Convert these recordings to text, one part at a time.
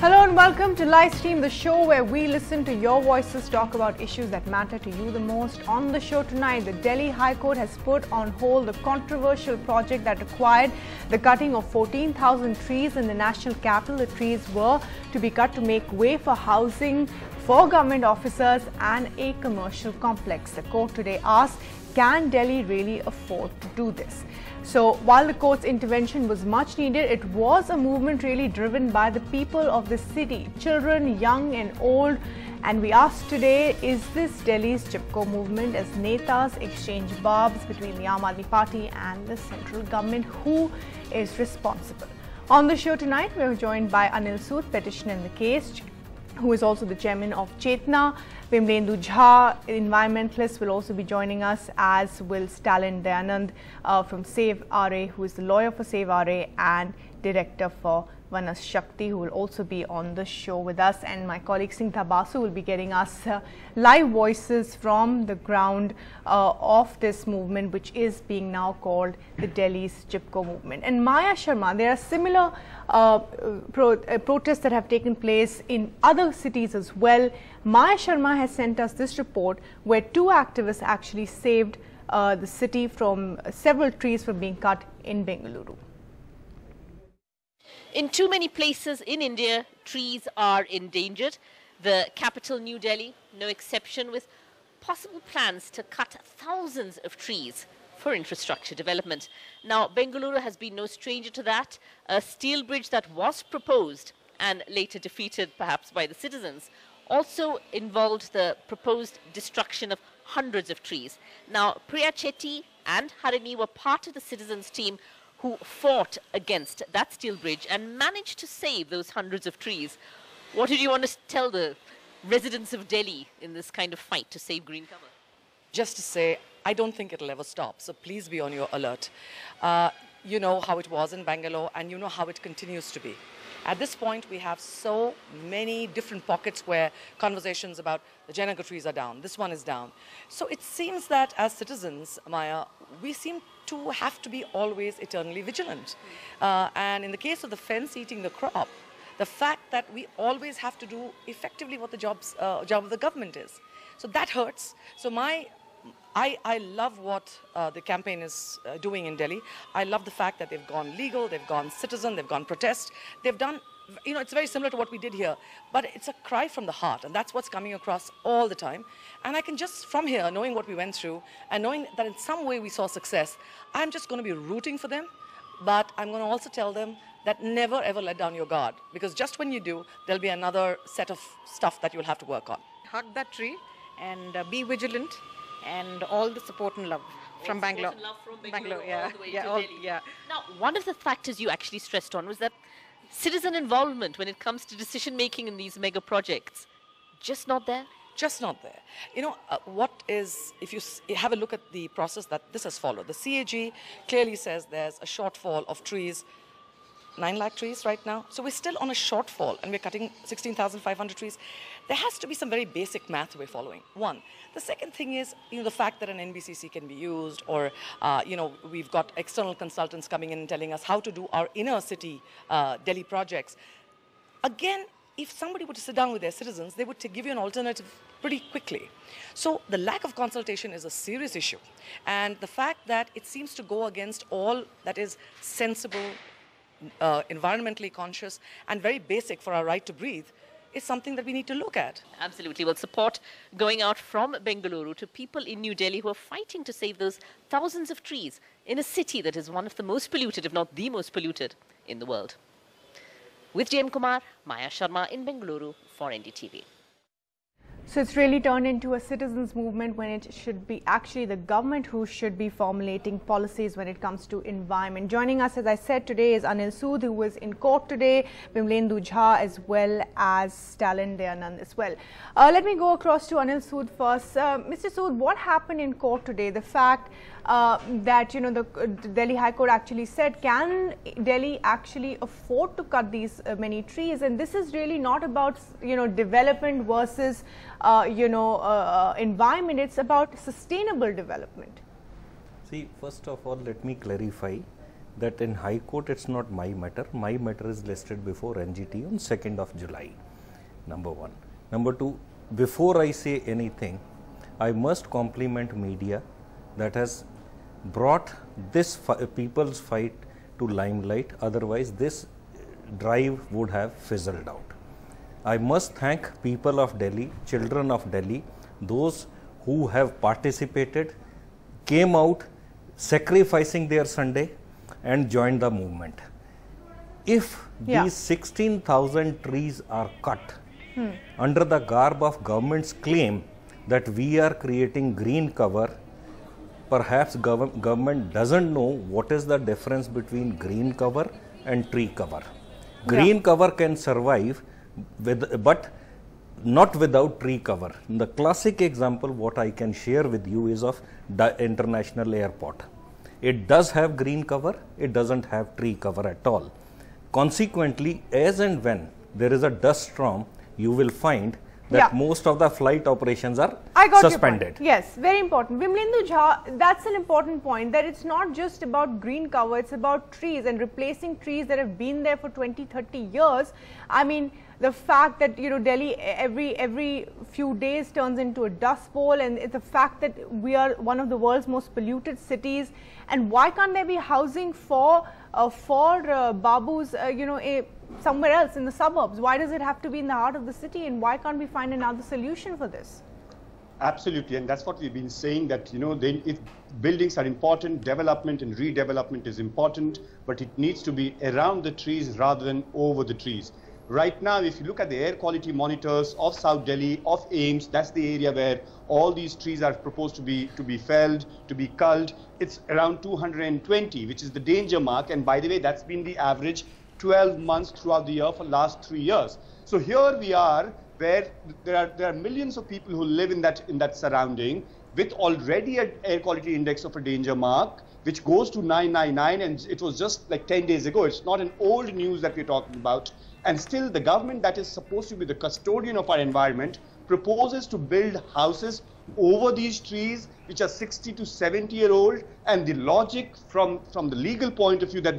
Hello and welcome to Livestream, the show where we listen to your voices talk about issues that matter to you the most. On the show tonight, the Delhi High Court has put on hold the controversial project that required the cutting of 14,000 trees in the national capital. The trees were to be cut to make way for housing for government officers and a commercial complex. The court today asked, can Delhi really afford to do this? So while the court's intervention was much needed, it was a movement really driven by the people of the city, children, young and old. And we asked today, is this Delhi's Chipko movement as Netas exchange barbs between the Aam Aadmi Party and the central government? Who is responsible? On the show tonight, we are joined by Anil Sood, petitioner in the case, who is also the chairman of Chetna. Vimlendu Jha, environmentalist, will also be joining us, as will Stalin Dayanand from Save RA, who is the lawyer for Save RA and director for Vanas Shakti, who will also be on the show with us. And my colleague Singtha Basu will be getting us live voices from the ground of this movement, which is being now called the Delhi's Chipko Movement. And Maya Sharma, there are similar protests that have taken place in other cities as well. Maya Sharma has sent us this report where two activists actually saved the city from several trees from being cut in Bengaluru. In too many places in India, trees are endangered. The capital, New Delhi, no exception, with possible plans to cut thousands of trees for infrastructure development. Now, Bengaluru has been no stranger to that. A steel bridge that was proposed and later defeated perhaps by the citizens also involved the proposed destruction of hundreds of trees. Now, Priya Chetty and Harini were part of the citizens' team who fought against that steel bridge and managed to save those hundreds of trees. What did you want to tell the residents of Delhi in this kind of fight to save green cover? Just to say, I don't think it'll ever stop, so please be on your alert. You know how it was in Bangalore, and you know how it continues to be. At this point, we have so many different pockets where conversations about the Janaga trees are down, this one is down. So it seems that as citizens, Maya, we seem to have to be always eternally vigilant. And in the case of the fence eating the crop, the fact that we always have to do effectively what the job of the government is. So that hurts. So I love what the campaign is doing in Delhi. I love the fact that they've gone legal, they've gone citizen, they've gone protest. They've done, you know, it's very similar to what we did here, but it's a cry from the heart, and that's what's coming across all the time. And I can just, from here, knowing what we went through, and knowing that in some way we saw success, I'm just going to be rooting for them, but I'm going to also tell them that never ever let down your guard, because just when you do, there'll be another set of stuff that you'll have to work on. Hug that tree and be vigilant, and all the support and love from Bangalore. Love from Bangalore, yeah. All the way to all, Delhi. yeah. Now, one of the factors you actually stressed on was that citizen involvement when it comes to decision making in these mega projects, just not there? Just not there. You know, if you have a look at the process that this has followed, the CAG clearly says there's a shortfall of trees, 9 lakh trees right now. So we're still on a shortfall, and we're cutting 16,500 trees. There has to be some very basic math we're following. One. The second thing is, you know, the fact that an NBCC can be used, or, you know, we've got external consultants coming in and telling us how to do our inner city Delhi projects. Again, if somebody were to sit down with their citizens, they would give you an alternative pretty quickly. So the lack of consultation is a serious issue. And the fact that it seems to go against all that is sensible, environmentally conscious, and very basic for our right to breathe is something that we need to look at. Absolutely. Well, support going out from Bengaluru to people in New Delhi who are fighting to save those thousands of trees in a city that is one of the most polluted, if not the most polluted, in the world. With J.M. Kumar, Maya Sharma in Bengaluru for NDTV. So it's really turned into a citizens movement when it should be actually the government who should be formulating policies when it comes to environment. Joining us, as I said, today is Anil Sood, who was in court today, Vimlendu Jha, as well as Stalin Dayanand as well. Let me go across to Anil Sood first. Mr. Sood, what happened in court today? The fact that, you know, the Delhi High Court actually said, can Delhi actually afford to cut these many trees? And this is really not about, you know, development versus environment. It's about sustainable development. See, first of all, let me clarify. that in High Court it's not my matter. My matter is listed before NGT on 2nd of July, number one. Number two, before I say anything, I must compliment media that has brought this people's fight to limelight, otherwise this drive would have fizzled out. I must thank people of Delhi, children of Delhi, those who have participated, came out sacrificing their Sunday and joined the movement. If these 16,000 trees are cut under the garb of government's claim that we are creating green cover, perhaps government doesn't know what is the difference between green cover and tree cover. Green cover can survive but not without tree cover. The classic example what I can share with you is of the international airport. It does have green cover, it doesn't have tree cover at all. Consequently, as and when there is a dust storm, you will find that most of the flight operations are suspended. Yes, very important. Vimlendu Jha, that's an important point, that it's not just about green cover, it's about trees and replacing trees that have been there for 20-30 years. I mean, the fact that, you know, Delhi every few days turns into a dust bowl, and it's the fact that we are one of the world's most polluted cities, and why can't there be housing for Babus, you know, somewhere else in the suburbs? Why does it have to be in the heart of the city, and why can't we find another solution for this? Absolutely, and that's what we've been saying, that, you know, if buildings are important, development and redevelopment is important, but it needs to be around the trees rather than over the trees. Right now, if you look at the air quality monitors of South Delhi, of AIIMS, that's the area where all these trees are proposed to be felled, to be culled. It's around 220, which is the danger mark, and by the way, that's been the average 12 months throughout the year for the last 3 years. So here we are, where there are millions of people who live in that surrounding, with already an air quality index of a danger mark, which goes to 999, and it was just like 10 days ago. It's not an old news that we're talking about. And still, the government that is supposed to be the custodian of our environment proposes to build houses over these trees, which are 60 to 70-year-old. And the logic from the legal point of view that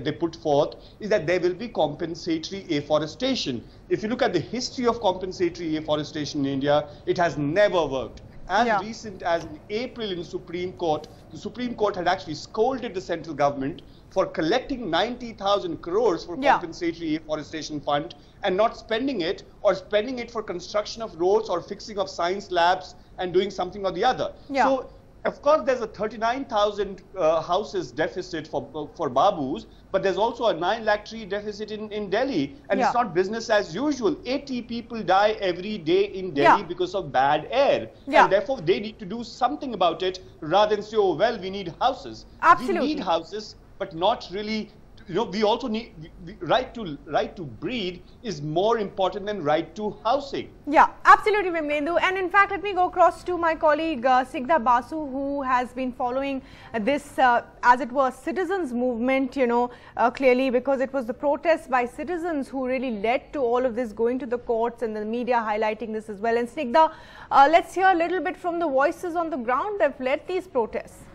they put forth is that there will be compensatory afforestation. If you look at the history of compensatory afforestation in India, it has never worked. As recent as in April in Supreme Court, the Supreme Court had actually scolded the central government for collecting 90,000 crores for compensatory afforestation fund and not spending it, or spending it for construction of roads or fixing of science labs and doing something or the other. So, of course, there's a 39,000 houses deficit for Babus, but there's also a 9 lakh tree deficit in Delhi, and it's not business as usual. 80 people die every day in Delhi because of bad air, and therefore they need to do something about it rather than say, oh, well, we need houses. Absolutely. We need houses, but not really. You know, we also need right to breed is more important than right to housing. Yeah, absolutely, Vimlendu. And in fact, let me go across to my colleague Sigda Basu, who has been following this, as it was, citizens movement, you know, clearly, because it was the protests by citizens who really led to all of this going to the courts, and the media highlighting this as well. And Sigda, let's hear a little bit from the voices on the ground that have led these protests.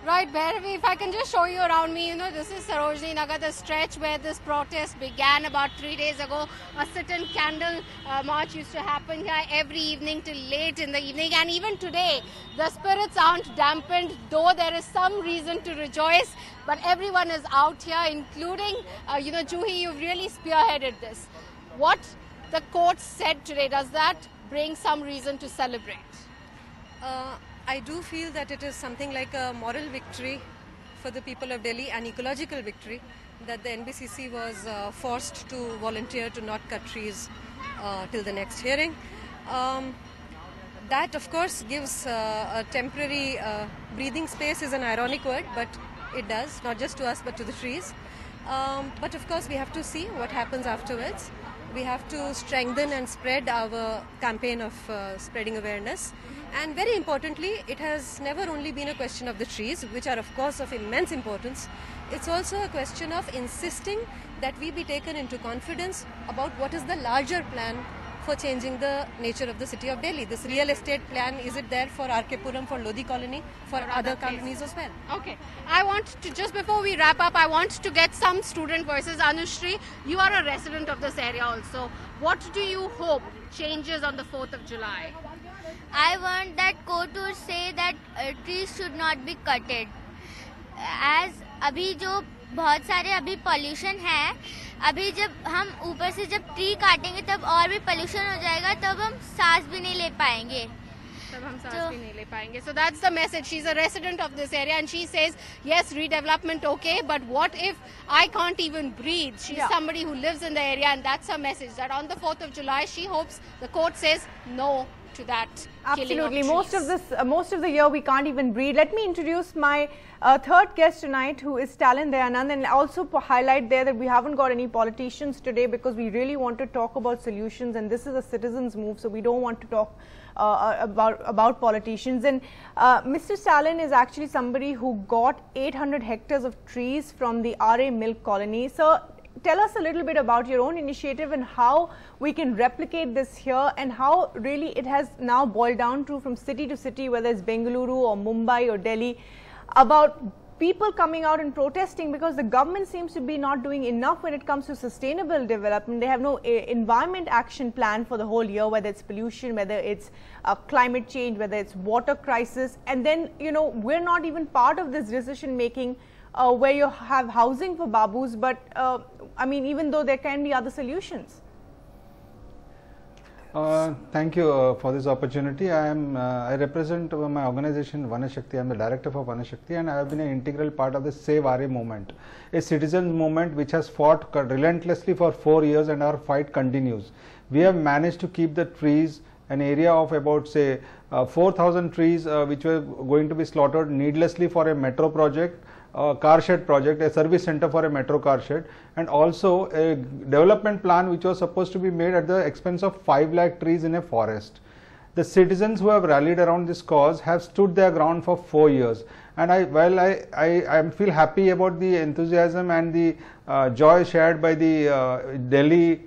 Right, Bhairavi, if I can just show you around me, you know, this is Sarojini Nagar, the stretch where this protest began about 3 days ago. A sit-in candle march used to happen here every evening till late in the evening. And even today, the spirits aren't dampened, though there is some reason to rejoice. But everyone is out here, including, you know, Juhi, you've really spearheaded this. What the court said today, does that bring some reason to celebrate? I do feel that it is something like a moral victory for the people of Delhi, an ecological victory, that the NBCC was forced to volunteer to not cut trees till the next hearing. That, of course, gives a temporary breathing space, is an ironic word, but it does, not just to us but to the trees. But of course, we have to see what happens afterwards. We have to strengthen and spread our campaign of spreading awareness. And very importantly, it has never only been a question of the trees, which are of course of immense importance. It's also a question of insisting that we be taken into confidence about what is the larger plan for changing the nature of the city of Delhi. This real estate plan, is it there for RK Puram, for Lodi Colony, for other companies as well? Okay. I want to, just before we wrap up, I want to get some student voices. Anushri, you are a resident of this area also. What do you hope changes on the 4th of July? I want that court say that trees should not be cutted. As अभी जो बहुत सारे अभी pollution है, अभी जब हम ऊपर से जब ट्री काटेंगे तब और भी pollution हो जाएगा, तब हम सांस भी नहीं ले पाएंगे. So that's the message. She's a resident of this area and she says, yes, redevelopment okay, but what if I can't even breathe? She's somebody who lives in the area, and that's her message, that on the 4th of July she hopes the court says no to that. Absolutely. Most of the year we can't even breathe. Let me introduce my third guest tonight, who is Talin Dayanand, and also highlight there that we haven't got any politicians today because we really want to talk about solutions, and this is a citizens' move, so we don't want to talk about politicians. And Mr. Stalin is actually somebody who got 800 hectares of trees from the RA Milk Colony. So tell us a little bit about your own initiative and how we can replicate this here, and how really it has now boiled down to, from city to city, whether it's Bengaluru or Mumbai or Delhi, about people coming out and protesting because the government seems to be not doing enough when it comes to sustainable development. They have no environment action plan for the whole year, whether it's pollution, whether it's climate change, whether it's water crisis. And then, you know, we're not even part of this decision making where you have housing for babus, but I mean, even though there can be other solutions. Thank you for this opportunity. I represent my organization Vanashakti. I am the director for Vanashakti, and I have been an integral part of the Save RA movement, a citizens movement which has fought relentlessly for 4 years, and our fight continues. We have managed to keep the trees, an area of about say 4,000 trees which were going to be slaughtered needlessly for a metro project, car shed project, a service center for a metro car shed, and also a development plan which was supposed to be made at the expense of 5 lakh trees in a forest. The citizens who have rallied around this cause have stood their ground for 4 years, and I feel happy about the enthusiasm and the joy shared by the Delhi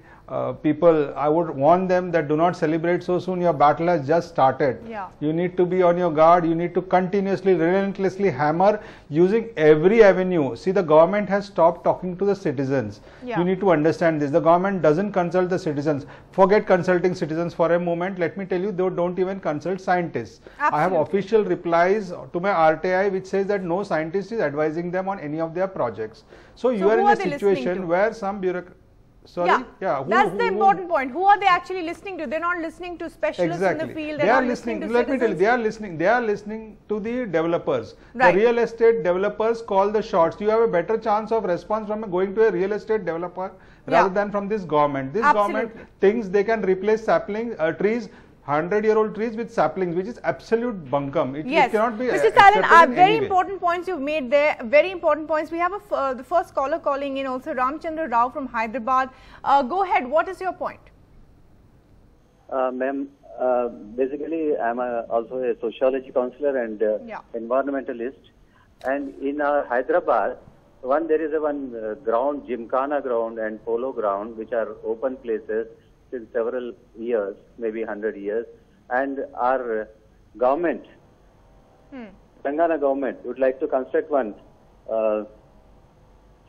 people. I would warn them that do not celebrate so soon. Your battle has just started. You need to be on your guard. You need to continuously, relentlessly hammer using every avenue. See, the government has stopped talking to the citizens. You need to understand this. The government doesn't consult the citizens. Forget consulting citizens for a moment. Let me tell you, they don't even consult scientists. I have official replies to my RTI which says that no scientist is advising them on any of their projects. So you are in a situation where some bureaucrat. Sorry? That's the important point. Who are they actually listening to? They're not listening to specialists in the field. They are listening. Let me tell you, they are listening. They are listening to the developers. The real estate developers call the shots. You have a better chance of response from going to a real estate developer rather than from this government. This government thinks they can replace sapling trees, 100-year-old trees with saplings, which is absolute bunkum. It cannot be. Mr. Stalin, very important points you've made there. Very important points. We have the first caller calling in, also Ramchandra Rao from Hyderabad. Go ahead. What is your point? Ma'am, basically, I'm also a sociology counselor and environmentalist. And in Hyderabad, there is one ground, Gymkhana ground and polo ground, which are open places since several years, maybe 100 years, and our government, Telangana government, would like to construct one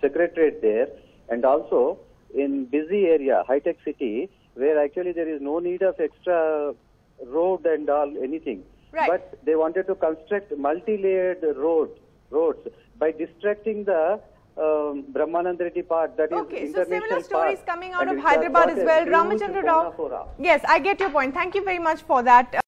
secretariat there, and also in busy area, high-tech city, where actually there is no need of extra road and all anything. But they wanted to construct multi-layered roads by distracting the Brahmanand Reddy Park, that is international so similar stories park, coming out of Hyderabad as well. Ramachandra Rao. Yes, I get your point. Thank you very much for that.